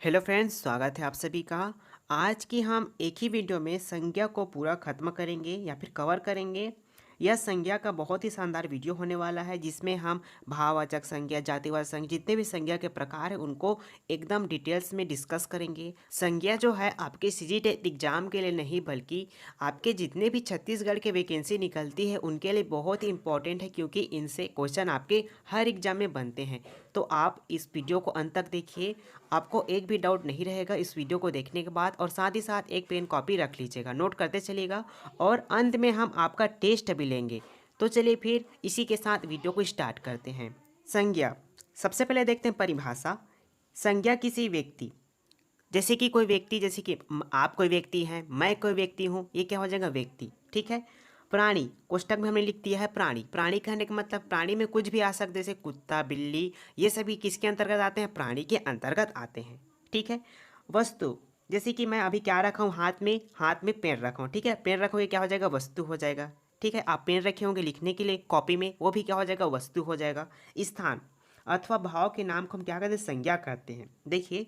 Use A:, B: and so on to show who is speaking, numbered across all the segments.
A: Hello friends, स्वागत है आप सभी का। आज की हम एक ही वीडियो में संज्ञा को पूरा खत्म करेंगे या फिर कवर करेंगे। यह संज्ञा का बहुत ही शानदार वीडियो होने वाला है जिसमें हम भाववाचक संज्ञा, जातिवाचक संज्ञा, जितने भी संज्ञा के प्रकार हैं उनको एकदम डिटेल्स में डिस्कस करेंगे। संज्ञा जो है आपके सीजीटेट एग्जाम के लिए नहीं बल्कि आपके जितने भी छत्तीसगढ़ के वैकेंसी निकलती है उनके लिए बहुत ही इंपॉर्टेंट है, क्योंकि इनसे क्वेश्चन आपके हर एग्जाम में बनते हैं। तो आप इस वीडियो को अंत तक देखिए, आपको एक भी डाउट नहीं रहेगा इस वीडियो को देखने के बाद। और साथ ही साथ एक पेन कॉपी रख लीजिएगा, नोट करते चलिएगा। और अंत में हम आपका टेस्ट भी लेंगे। तो चलिए फिर इसी के साथ वीडियो को स्टार्ट करते हैं। संज्ञा, सबसे पहले देखते हैं परिभाषा। संज्ञा किसी व्यक्ति, जैसे कि कोई व्यक्ति, जैसे कि आप कोई व्यक्ति हैं, मैं कोई व्यक्ति हूँ, ये क्या हो जाएगा व्यक्ति। ठीक है। प्राणी, कोष्टक में हमने लिख दिया है प्राणी। प्राणी कहने का मतलब प्राणी में कुछ भी आ सकते, जैसे कुत्ता, बिल्ली, ये सभी किसके अंतर्गत आते हैं? प्राणी के अंतर्गत आते हैं। ठीक है। वस्तु, जैसे कि मैं अभी क्या रखा हूँ हाथ में पेन रखा हूँ। ठीक है। पेन रखोगे क्या हो जाएगा? वस्तु हो जाएगा। ठीक है। आप पेन रखे होंगे लिखने के लिए कॉपी में, वो भी क्या हो जाएगा? वस्तु हो जाएगा। स्थान अथवा भाव के नाम को हम क्या कहते हैं? संज्ञा कहते हैं। देखिए,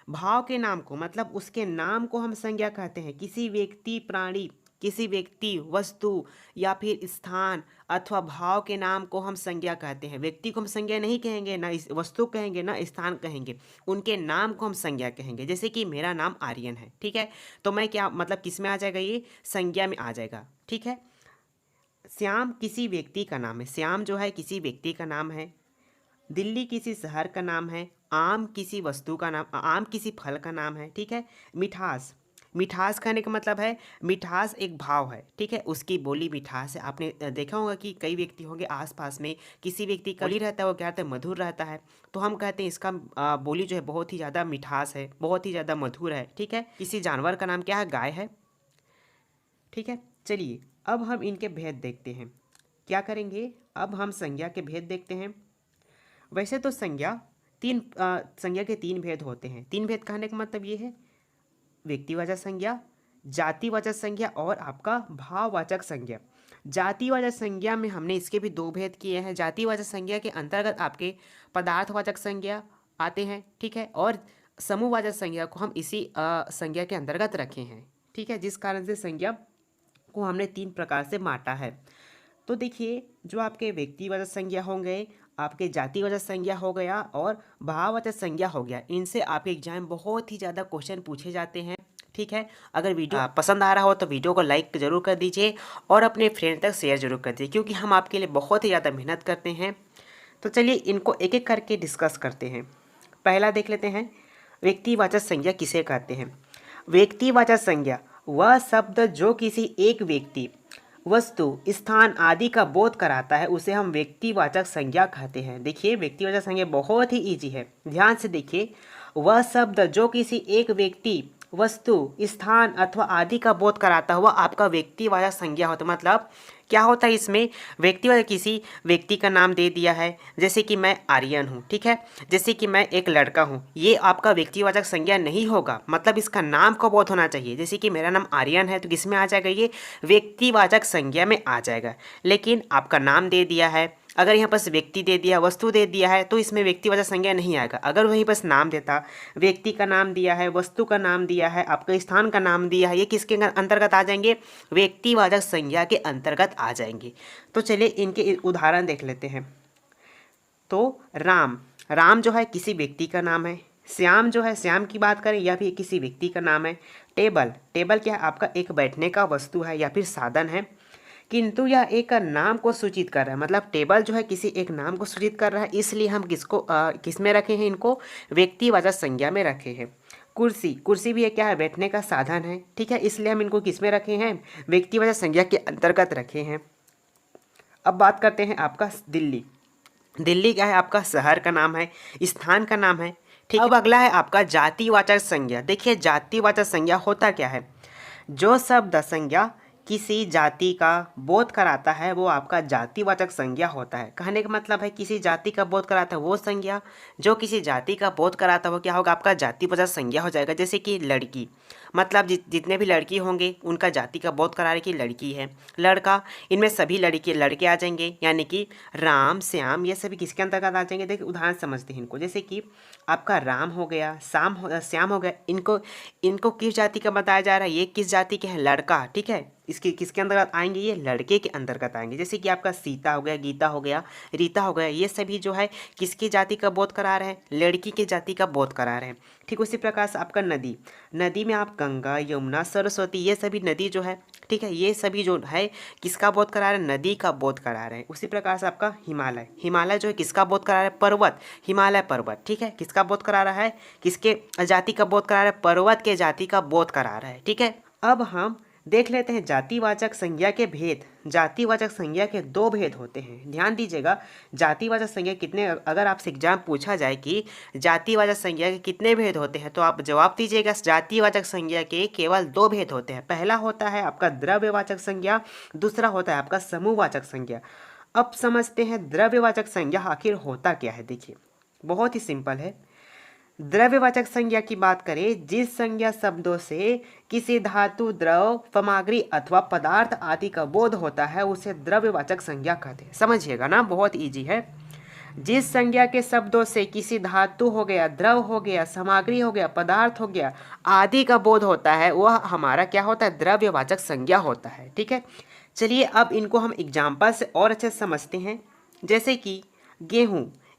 A: भाव के नाम को मतलब उसके नाम को हम संज्ञा कहते हैं। किसी व्यक्ति, प्राणी, किसी व्यक्ति, वस्तु या फिर स्थान अथवा भाव के नाम को हम संज्ञा कहते हैं। व्यक्ति को हम संज्ञा नहीं कहेंगे, ना इस वस्तु कहेंगे, ना स्थान कहेंगे, उनके नाम को हम संज्ञा कहेंगे। जैसे कि मेरा नाम आर्यन है। ठीक है। तो मैं क्या मतलब किस में आ जाएगा? ये संज्ञा में आ जाएगा। ठीक है। श्याम किसी व्यक्ति का नाम है। श्याम जो है किसी व्यक्ति का नाम है। दिल्ली किसी शहर का नाम है। आम किसी वस्तु का नाम, आम किसी फल का नाम है। ठीक है। मिठास, मिठास कहने का मतलब है मिठास एक भाव है। ठीक है। उसकी बोली मिठास है। आपने देखा होगा कि कई व्यक्ति होंगे आसपास में, किसी व्यक्ति का बोली रहता है वो क्या रहता है? मधुर रहता है। तो हम कहते हैं इसका बोली जो है बहुत ही ज़्यादा मिठास है, बहुत ही ज़्यादा मधुर है। ठीक है। किसी जानवर का नाम क्या है? गाय है। ठीक है। चलिए अब हम इनके भेद देखते हैं। क्या करेंगे? अब हम संज्ञा के भेद देखते हैं। वैसे तो संज्ञा के तीन भेद होते हैं। तीन भेद कहने का मतलब ये है व्यक्तिवाचक संज्ञा, जातिवाचक संज्ञा और आपका भाववाचक संज्ञा। जातिवाचक संज्ञा में हमने इसके भी दो भेद किए हैं। जातिवाचक संज्ञा के अंतर्गत आपके पदार्थवाचक संज्ञा आते हैं। ठीक है। और समूहवाचक संज्ञा को हम इसी संज्ञा के अंतर्गत रखे हैं। ठीक है। जिस कारण से संज्ञा को हमने तीन प्रकार से बांटा है। तो देखिए, जो आपके व्यक्तिवाचक संज्ञा होंगे, आपके जातिवाचक संज्ञा हो गया और भाववाचक संज्ञा हो गया, इनसे आपके एग्जाम में बहुत ही ज़्यादा क्वेश्चन पूछे जाते हैं। ठीक है। अगर वीडियो पसंद आ रहा हो तो वीडियो को लाइक जरूर कर दीजिए और अपने फ्रेंड तक शेयर जरूर कर दीजिए, क्योंकि हम आपके लिए बहुत ही ज़्यादा मेहनत करते हैं। तो चलिए इनको एक एक करके डिस्कस करते हैं। पहला देख लेते हैं, व्यक्तिवाचक संज्ञा किसे कहते हैं? व्यक्तिवाचक संज्ञा वह शब्द जो किसी एक व्यक्ति, वस्तु, स्थान आदि का बोध कराता है, उसे हम व्यक्तिवाचक संज्ञा कहते हैं। देखिए, व्यक्तिवाचक संज्ञा बहुत ही इजी है, ध्यान से देखिए। वह शब्द जो किसी एक व्यक्ति, वस्तु, स्थान अथवा आदि का बोध कराता हुआ आपका व्यक्तिवाचक संज्ञा होता। मतलब क्या होता है इसमें? व्यक्तिवाचक किसी व्यक्ति का नाम दे दिया है, जैसे कि मैं आर्यन हूँ। ठीक है। जैसे कि मैं एक लड़का हूँ, ये आपका व्यक्तिवाचक संज्ञा नहीं होगा। मतलब इसका नाम का बोध होना चाहिए। जैसे कि मेरा नाम आर्यन है, तो किस में आ जाएगा? ये व्यक्तिवाचक संज्ञा में आ जाएगा। लेकिन आपका नाम दे दिया है, अगर यहाँ पर व्यक्ति दे दिया, वस्तु दे दिया है, तो इसमें व्यक्तिवाचक संज्ञा नहीं आएगा। अगर वहीं पर नाम देता, व्यक्ति का नाम दिया है, वस्तु का नाम दिया है, आपका स्थान का नाम दिया है, ये किसके अंतर्गत आ जाएंगे? व्यक्तिवाचक संज्ञा के अंतर्गत आ जाएंगे। तो चलिए इनके उदाहरण देख लेते हैं। तो राम, राम जो है किसी व्यक्ति का नाम है। श्याम जो है, श्याम की बात करें, यह भी किसी व्यक्ति का नाम है। टेबल, टेबल क्या है? आपका एक बैठने का वस्तु है या फिर साधन है, किंतु यह एक नाम को सूचित कर रहा है। मतलब टेबल जो है किसी एक नाम को सूचित कर रहा है, इसलिए हम किस में रखे हैं? इनको व्यक्तिवाचक संज्ञा में रखे हैं। कुर्सी, कुर्सी भी एक क्या है? बैठने का साधन है। ठीक है। इसलिए हम इनको किस में रखे हैं? व्यक्तिवाचक संज्ञा के अंतर्गत रखे हैं। अब बात करते हैं आपका दिल्ली। दिल्ली क्या है? आपका शहर का नाम है, स्थान का नाम है। ठीक है। अब अगला है आपका जातिवाचक संज्ञा। देखिए, जातिवाचक संज्ञा होता क्या है? जो शब्द संज्ञा किसी जाति का बोध कराता है वो आपका जातिवाचक संज्ञा होता है। कहने का मतलब है किसी जाति का बोध कराता है वो संज्ञा, जो किसी जाति का बोध कराता है वो क्या होगा, आपका जातिवाचक संज्ञा हो जाएगा। जैसे कि लड़की, मतलब जितने भी लड़की होंगे उनका जाति का बोध करा रहे कि लड़की है। लड़का, इनमें सभी लड़के आ जाएंगे, यानी कि राम श्याम ये सभी किसके अंतर्गत आ जाएंगे। देखिए उदाहरण समझते हैं इनको, जैसे कि आपका राम हो गया, श्याम हो गया, इनको किस जाति का बताया जा रहा है, ये किस जाति के हैं, लड़का। ठीक है, इसके किसके अंतर्गत आएंगे, ये लड़के के अंतर्गत आएंगे। जैसे कि आपका सीता हो गया, गीता हो गया, रीता हो गया, ये सभी जो है किसकी जाति का बोध करा रहे हैं, लड़की की जाति का बोध करा रहे हैं। ठीक उसी प्रकार से आपका नदी में आप गंगा, यमुना, सरस्वती ये सभी नदी जो है, ठीक है, ये सभी जो है किसका बोध करा रहे हैं, नदी का बोध करा रहे हैं। उसी प्रकार से आपका हिमालय जो है किसका बोध करा रहा है, पर्वत, हिमालय पर्वत। ठीक है, किसका बोध करा रहा है, किसके जाति का बोध करा रहा है, पर्वत के जाति का बोध करा रहा है। ठीक है, अब हम देख लेते हैं जातिवाचक संज्ञा के भेद। जातिवाचक संज्ञा के दो भेद होते हैं, ध्यान दीजिएगा। जातिवाचक संज्ञा कितने, अगर आपसे एग्जाम पूछा जाए कि जातिवाचक संज्ञा के कितने भेद होते हैं तो आप जवाब दीजिएगा जातिवाचक संज्ञा के केवल दो भेद होते हैं। पहला होता है आपका द्रव्यवाचक संज्ञा, दूसरा होता है आपका समूहवाचक संज्ञा। अब समझते हैं द्रव्यवाचक संज्ञा आखिर होता क्या है। देखिए बहुत ही सिंपल है। द्रव्यवाचक संज्ञा की बात करें, जिस संज्ञा शब्दों से किसी धातु, द्रव, सामग्री अथवा पदार्थ आदि का बोध होता है उसे द्रव्यवाचक संज्ञा कहते हैं। समझिएगा ना, बहुत इजी है। जिस संज्ञा के शब्दों से किसी धातु हो गया, द्रव हो गया, सामग्री हो गया, पदार्थ हो गया आदि का बोध होता है वह हमारा क्या होता है, द्रव्यवाचक संज्ञा होता है। ठीक है, चलिए अब इनको हम एग्जाम्पल से और अच्छे से समझते हैं। जैसे कि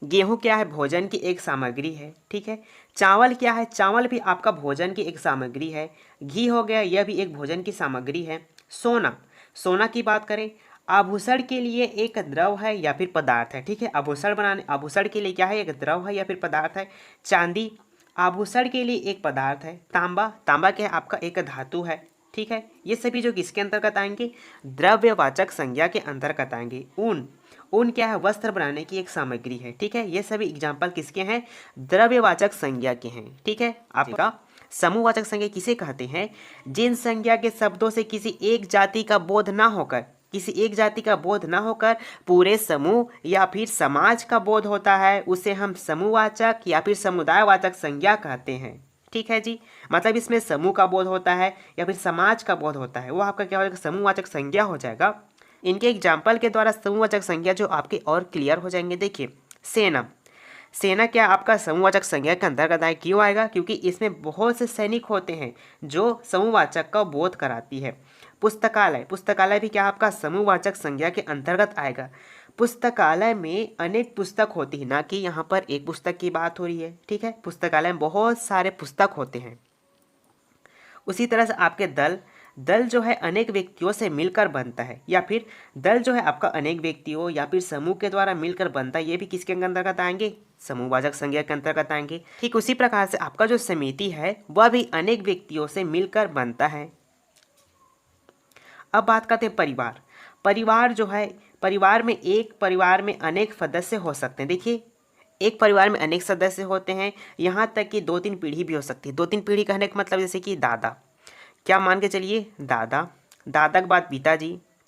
A: गेहूँ क्या है, भोजन की एक सामग्री है। ठीक है, चावल क्या है, चावल भी आपका भोजन की एक सामग्री है। घी हो गया, यह भी एक भोजन की सामग्री है। सोना की बात करें, आभूषण के लिए एक द्रव है या फिर पदार्थ है। ठीक है, आभूषण के लिए क्या है, एक द्रव है या फिर पदार्थ है। चांदी आभूषण के लिए एक पदार्थ है। तांबा क्या है, आपका एक धातु है। ठीक है, ये सभी जो किसके अंतर्गत आएंगे, द्रव्यवाचक संज्ञा के अंतर्गत आएंगे। ऊन क्या है, वस्त्र बनाने की एक सामग्री है। ठीक है, ये सभी एग्जाम्पल किसके हैं, द्रव्यवाचक संज्ञा के हैं। ठीक है, आपका समूहवाचक संज्ञा किसे कहते हैं, जिन संज्ञा के शब्दों से किसी एक जाति का बोध ना होकर पूरे समूह या फिर समाज का बोध होता है उसे हम समूहवाचक या फिर समुदायवाचक संज्ञा कहते हैं। ठीक है जी, मतलब इसमें समूह का बोध होता है या फिर समाज का बोध होता है, वो आपका क्या हो जाएगा, समूहवाचक संज्ञा हो जाएगा। इनके एग्जाम्पल के द्वारा समूहवाचक संज्ञा जो आपके और क्लियर हो जाएंगे। देखिए सेना क्या आपका समूहवाचक संज्ञा के अंतर्गत आए, क्यों आएगा, क्योंकि इसमें बहुत से सैनिक होते हैं जो समूहवाचक का बोध कराती है। पुस्तकालय भी क्या आपका समूहवाचक संज्ञा के अंतर्गत आएगा। पुस्तकालय में अनेक पुस्तक होती है, ना कि यहाँ पर एक पुस्तक की बात हो रही है। ठीक है, पुस्तकालय में बहुत सारे पुस्तक होते हैं। उसी तरह से आपके दल जो है अनेक व्यक्तियों से मिलकर बनता है, या फिर दल जो है आपका अनेक व्यक्तियों या फिर समूह के द्वारा मिलकर बनता है, ये भी किसके अंतर्गत आएंगे, समूहवाचक संज्ञा के अंतर्गत आएंगे। ठीक उसी प्रकार से आपका जो समिति है वह भी अनेक व्यक्तियों से मिलकर बनता है। अब बात करते हैं परिवार जो है, परिवार में अनेक सदस्य हो सकते हैं। देखिए एक परिवार में अनेक सदस्य होते हैं, यहाँ तक कि 2-3 पीढ़ी भी हो सकती है। 2-3 पीढ़ी कहने का मतलब जैसे कि दादा, क्या मान के चलिए, दादा के बाद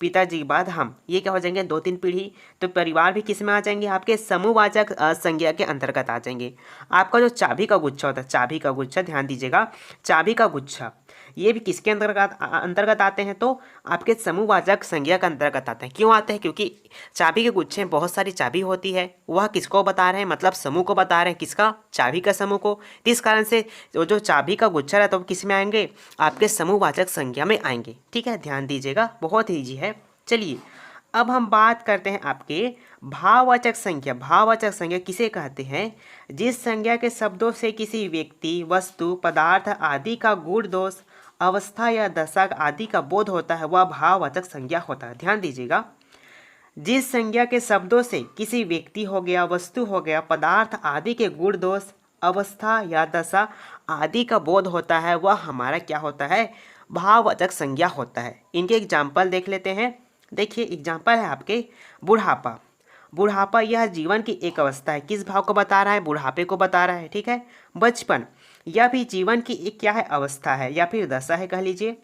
A: पिताजी के बाद हम, ये क्या हो जाएंगे, 2-3 पीढ़ी। तो परिवार भी किस में आ जाएंगे, आपके समूहवाचक संज्ञा के अंतर्गत आ जाएंगे। आपका जो चाबी का गुच्छा होता है, ध्यान दीजिएगा, चाबी का गुच्छा ये भी किसके अंतर्गत आते हैं, तो आपके समूहवाचक संज्ञा के अंतर्गत आते हैं। क्यों आते हैं, क्योंकि चाबी के गुच्छे में बहुत सारी चाबी होती है, वह किसको बता रहे हैं, मतलब समूह को बता रहे हैं, किसका, चाबी का समूह को। इस कारण से जो चाबी का गुच्छा रहता है वो किस में आएंगे, आपके समूहवाचक संज्ञा में आएंगे। ठीक है, ध्यान दीजिएगा, बहुत ईजी है। चलिए अब हम बात करते हैं आपके भाववाचक संज्ञा किसे कहते हैं, जिस संज्ञा के शब्दों से किसी व्यक्ति, वस्तु, पदार्थ आदि का गुण, दोष, अवस्था या दशा आदि का बोध होता है वह भाववाचक संज्ञा होता है। ध्यान दीजिएगा, जिस संज्ञा के शब्दों से किसी व्यक्ति हो गया, वस्तु हो गया, पदार्थ आदि के गुण, दोष, अवस्था या दशा आदि का बोध होता है वह हमारा क्या होता है, भाववाचक संज्ञा होता है। इनके एग्जाम्पल देख लेते हैं। देखिए एग्जाम्पल है आपके बुढ़ापा यह जीवन की एक अवस्था है, किस भाव को बता रहा है, बुढ़ापे को बता रहा है। ठीक है, बचपन यह भी जीवन की एक क्या है, अवस्था है या फिर दशा है कह लीजिए।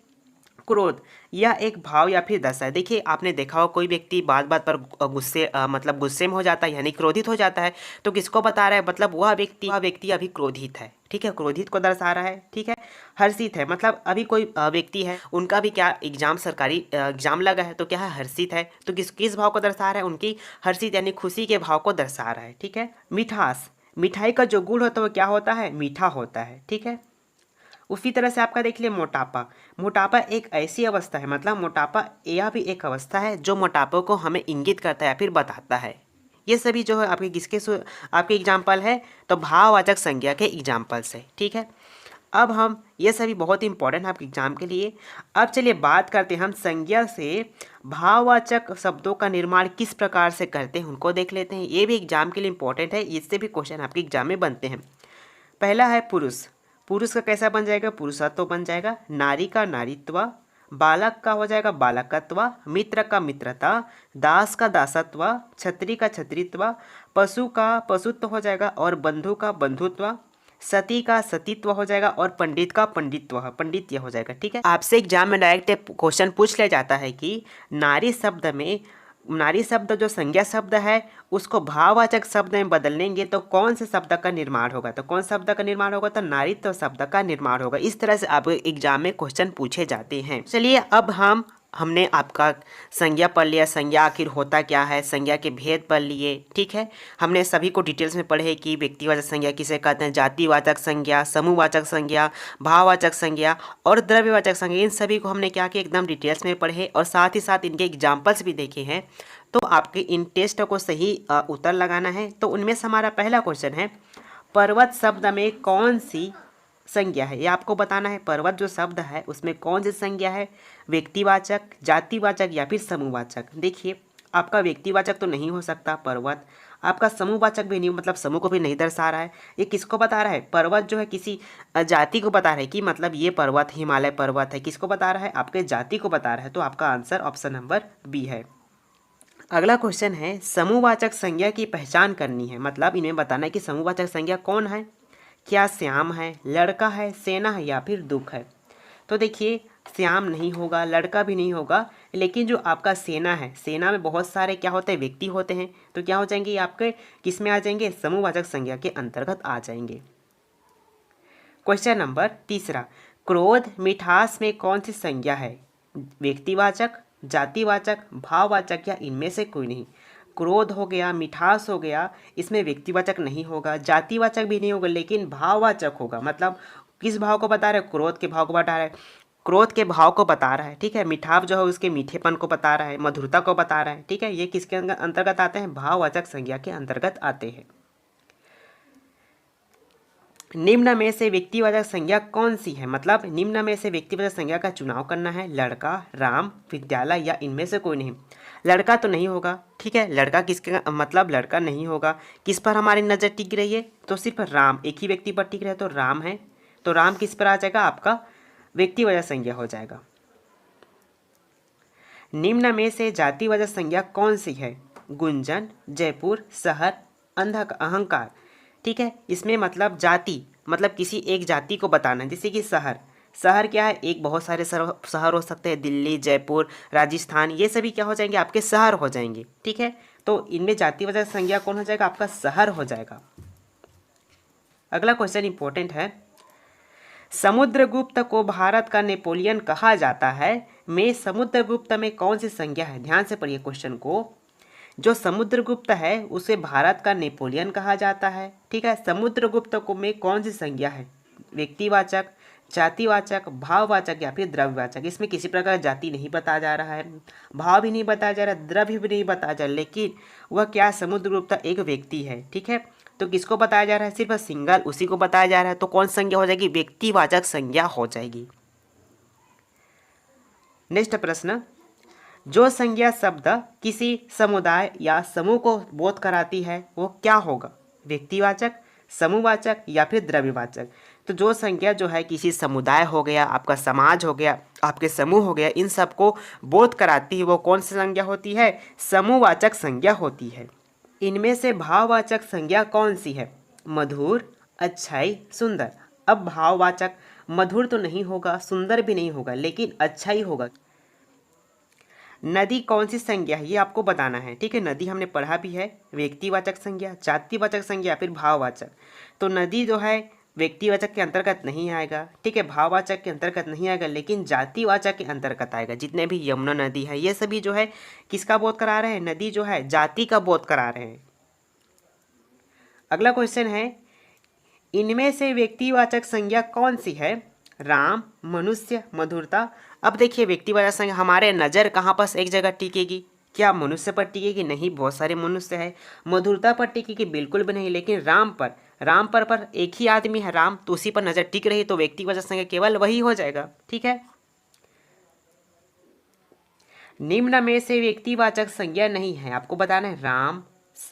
A: क्रोध यह एक भाव या फिर दशा है। देखिए आपने देखा हो कोई व्यक्ति बात बात पर गुस्से मतलब गुस्से में हो जाता है यानी क्रोधित हो जाता है, तो किसको बता रहा है, मतलब वह व्यक्ति अभी क्रोधित है, ठीक है, क्रोधित को दर्शा रहा है, ठीक है। हर्षित है मतलब अभी कोई व्यक्ति है, उनका भी क्या एग्जाम सरकारी एग्जाम लगा है, तो क्या है, हर्षित है, तो किस भाव को दर्शा रहा है, उनकी हर्षित यानी खुशी के भाव को दर्शा रहा है, ठीक है। मिठास, मिठाई का जो गुण होता है वो क्या होता है, मीठा होता है, ठीक है। उसी तरह से आपका देख लिया मोटापा, मोटापा एक ऐसी अवस्था है, मतलब मोटापा यह भी एक अवस्था है जो मोटापे को हमें इंगित करता है या फिर बताता है। ये सभी जो है आपके आपके एग्जाम्पल है, तो भाववाचक संज्ञा के एग्जाम्पल से, ठीक है। अब हम ये सभी बहुत इंपॉर्टेंट है आपके एग्जाम के लिए। अब चलिए बात करते हैं हम संज्ञा से भाववाचक शब्दों का निर्माण किस प्रकार से करते हैं, उनको देख लेते हैं। ये भी एग्जाम के लिए इंपॉर्टेंट है, इससे भी क्वेश्चन आपके एग्जाम में बनते हैं। पहला है पुरुष, पुरुष का कैसा बन जाएगा, पुरुषत्व बन जाएगा। नारी का नारीत्व, बालक का हो जाएगा बालकत्व, मित्र का मित्रता, दास का दासत्व, छत्री का छत्रीत्व, पशु का पशुत्व हो जाएगा और बंधु का बंधुत्व, सती का सतीत्व हो जाएगा और पंडित का पंडित्य हो जाएगा, ठीक है। आपसे एग्जाम में डायरेक्ट क्वेश्चन पूछ लिया जाता है कि नारी शब्द जो संज्ञा शब्द है उसको भाववाचक शब्द में बदलेंगे तो कौन से शब्द का निर्माण होगा, तो कौन शब्द का निर्माण होगा, तो नारीत्व शब्द का निर्माण होगा। इस तरह से आप एग्जाम में क्वेश्चन पूछे जाते हैं। चलिए अब हमने आपका संज्ञा पढ़ लिया, संज्ञा आखिर होता क्या है, संज्ञा के भेद पढ़ लिए, ठीक है। हमने सभी को डिटेल्स में पढ़े कि व्यक्तिवाचक संज्ञा किसे कहते हैं, जातिवाचक संज्ञा, समूहवाचक संज्ञा, भाववाचक संज्ञा और द्रव्यवाचक संज्ञा, इन सभी को हमने क्या किया एकदम डिटेल्स में पढ़े और साथ ही साथ इनके एग्जाम्पल्स भी देखे हैं। तो आपके इन टेस्ट को सही उत्तर लगाना है। तो उनमें से हमारा पहला क्वेश्चन है, पर्वत शब्द में कौन सी संज्ञा है, ये आपको बताना है। पर्वत जो शब्द है उसमें कौन सी संज्ञा है, व्यक्तिवाचक, जातिवाचक या फिर समूहवाचक। देखिए आपका व्यक्तिवाचक तो नहीं हो सकता पर्वत, आपका समूहवाचक भी नहीं, मतलब समूह को भी नहीं दर्शा रहा है। ये किसको बता रहा है, पर्वत जो है किसी जाति को बता रहा है कि मतलब ये पर्वत हिमालय पर्वत है, किसको बता रहा है, आपके जाति को बता रहा है। तो आपका आंसर ऑप्शन नंबर बी है। अगला क्वेश्चन है, समूहवाचक संज्ञा की पहचान करनी है, मतलब इन्हें बताना है कि समूहवाचक संज्ञा कौन है, क्या श्याम है, लड़का है, सेना है या फिर दुख है। तो देखिए श्याम नहीं होगा, लड़का भी नहीं होगा, लेकिन जो आपका सेना है, सेना में बहुत सारे क्या होते हैं, व्यक्ति होते हैं, तो क्या हो जाएंगे आपके किस में आ जाएंगे, समूहवाचक संज्ञा के अंतर्गत आ जाएंगे। क्वेश्चन नंबर तीसरा, क्रोध मिठास में कौन सी संज्ञा है, व्यक्तिवाचक, जातिवाचक, भाववाचक या इनमें से कोई नहीं। क्रोध हो गया, मिठास हो गया, इसमें व्यक्तिवाचक नहीं होगा, जातिवाचक भी नहीं होगा, लेकिन भाववाचक होगा। मतलब किस भाव को बता रहे हैं, क्रोध के भाव को बता रहा है, क्रोध के भाव को बता रहा है, ठीक है। मिठास जो है उसके मीठेपन को बता रहा है, मधुरता को बता रहा है, ठीक है। ये किसके अंतर्गत आते हैं, भाववाचक संज्ञा के अंतर्गत आते हैं। निम्न में से व्यक्तिवाचक संज्ञा कौन सी है, मतलब निम्न में से व्यक्तिवाचक संज्ञा का चुनाव करना है, लड़का, राम, विद्यालय या इनमें से कोई नहीं। लड़का तो नहीं होगा, ठीक है, लड़का किसके मतलब लड़का नहीं होगा। किस पर हमारी नज़र टिक रही है, तो सिर्फ राम, एक ही व्यक्ति पर टिक रहा है, तो राम है, तो राम किस पर आ जाएगा, आपका व्यक्तिवाचक संज्ञा हो जाएगा। निम्न में से जातिवाचक संज्ञा कौन सी है, गुंजन, जयपुर, शहर, अहंकार, ठीक है। इसमें मतलब जाति, मतलब किसी एक जाति को बताना है, जैसे कि शहर, शहर क्या है, एक बहुत सारे शहर हो सकते हैं, दिल्ली, जयपुर, राजस्थान, ये सभी क्या हो जाएंगे, आपके शहर हो जाएंगे, ठीक है। तो इनमें जातिवाचक संज्ञा कौन हो जाएगा, आपका शहर हो जाएगा। अगला क्वेश्चन इंपॉर्टेंट है, समुद्रगुप्त को भारत का नेपोलियन कहा जाता है, में समुद्रगुप्त में कौन सी संज्ञा है, ध्यान से पढ़िए क्वेश्चन को। जो समुद्रगुप्त है उसे भारत का नेपोलियन कहा जाता है, ठीक है। समुद्रगुप्त को में कौन सी संज्ञा है, व्यक्तिवाचक, जातिवाचक, भाववाचक या फिर द्रव्यवाचक। इसमें किसी प्रकार जाति नहीं बताया जा रहा है, भाव भी नहीं बताया जा रहा है, द्रव्य भी नहीं बताया जा रहा, लेकिन वह क्या, समुद्रगुप्त एक व्यक्ति है, ठीक है। तो किसको बताया जा रहा है, सिर्फ सिंगल उसी को बताया जा रहा है, तो कौन संज्ञा हो जाएगी, व्यक्तिवाचक संज्ञा हो जाएगी। नेक्स्ट प्रश्न, जो संज्ञा शब्द किसी समुदाय या समूह को बोध कराती है वो क्या होगा, व्यक्तिवाचक, समूहवाचक या फिर द्रव्यवाचक। तो जो संज्ञा जो है किसी समुदाय हो गया, आपका समाज हो गया, आपके समूह हो गया, इन सबको बोध कराती है वो कौन सी संज्ञा होती है, समूहवाचक संज्ञा होती है। इनमें से भाववाचक संज्ञा कौन सी है, मधुर, अच्छाई, सुंदर। अब भाववाचक मधुर तो नहीं होगा, सुंदर भी नहीं होगा, लेकिन अच्छा ही होगा। नदी कौन सी संज्ञा है ये आपको बताना है, ठीक है। नदी हमने पढ़ा भी है, व्यक्तिवाचक संज्ञा, जातिवाचक संज्ञा, फिर भाववाचक। तो नदी जो है व्यक्तिवाचक के अंतर्गत नहीं आएगा, ठीक है, भाववाचक के अंतर्गत नहीं आएगा, लेकिन जातिवाचक के अंतर्गत आएगा। जितने भी यमुना नदी है ये सभी जो है किसका बोध करा रहे हैं, नदी जो है जाति का बोध करा रहे हैं। अगला क्वेश्चन है, इनमें से व्यक्तिवाचक संज्ञा कौन सी है, राम, मनुष्य, मधुरता। अब देखिए व्यक्तिवाचक संज्ञा हमारे नज़र कहाँ पर एक जगह टिकेगी, क्या मनुष्य पर टिकेगी, नहीं, बहुत सारे मनुष्य है। मधुरता पर टिकेगी, बिल्कुल भी नहीं, लेकिन राम पर एक ही आदमी है राम, तो उसी पर नज़र टिक रही, तो व्यक्तिवाचक संज्ञा केवल वही हो जाएगा, ठीक है। निम्न में से व्यक्तिवाचक संज्ञा नहीं है, आपको बताना है राम,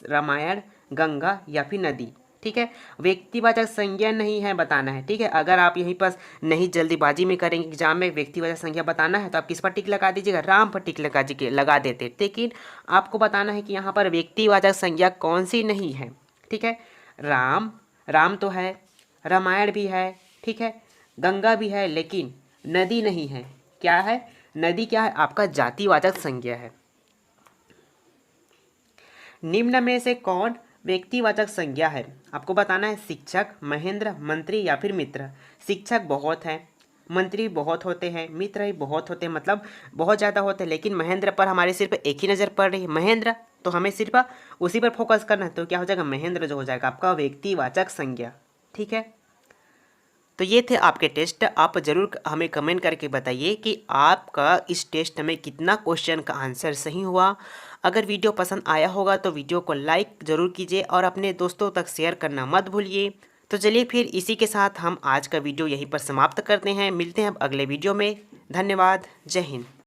A: रामायण, गंगा या फिर नदी, ठीक है। व्यक्तिवाचक संज्ञा नहीं है बताना है, ठीक है। अगर आप यहीं पर नहीं जल्दीबाजी में करेंगे एग्जाम में व्यक्तिवाचक संज्ञा बताना है तो आप किस पर टिक लगा दीजिएगा, राम पर टिक लगा देते, लेकिन आपको बताना है कि यहाँ पर व्यक्तिवाचक संज्ञा कौन सी नहीं है, ठीक है। राम तो है, रामायण भी है, ठीक है, गंगा भी है, लेकिन नदी नहीं है। क्या है, नदी क्या है, आपका जातिवाचक संज्ञा है। निम्न में से कौन व्यक्तिवाचक संज्ञा है, आपको बताना है शिक्षक, महेंद्र, मंत्री या फिर मित्र। शिक्षक बहुत हैं, मंत्री बहुत होते हैं, मित्र ही बहुत होते हैं, मतलब बहुत ज़्यादा होते हैं, लेकिन महेंद्र पर हमारे सिर्फ एक ही नज़र पड़ रही है, महेंद्र, तो हमें सिर्फ उसी पर फोकस करना है। तो क्या हो जाएगा, महेंद्र जो हो जाएगा आपका व्यक्तिवाचक संज्ञा, ठीक है। तो ये थे आपके टेस्ट। आप ज़रूर हमें कमेंट करके बताइए कि आपका इस टेस्ट में कितना क्वेश्चन का आंसर सही हुआ। अगर वीडियो पसंद आया होगा तो वीडियो को लाइक ज़रूर कीजिए और अपने दोस्तों तक शेयर करना मत भूलिए। तो चलिए फिर इसी के साथ हम आज का वीडियो यहीं पर समाप्त करते हैं। मिलते हैं अब अगले वीडियो में। धन्यवाद। जय हिंद।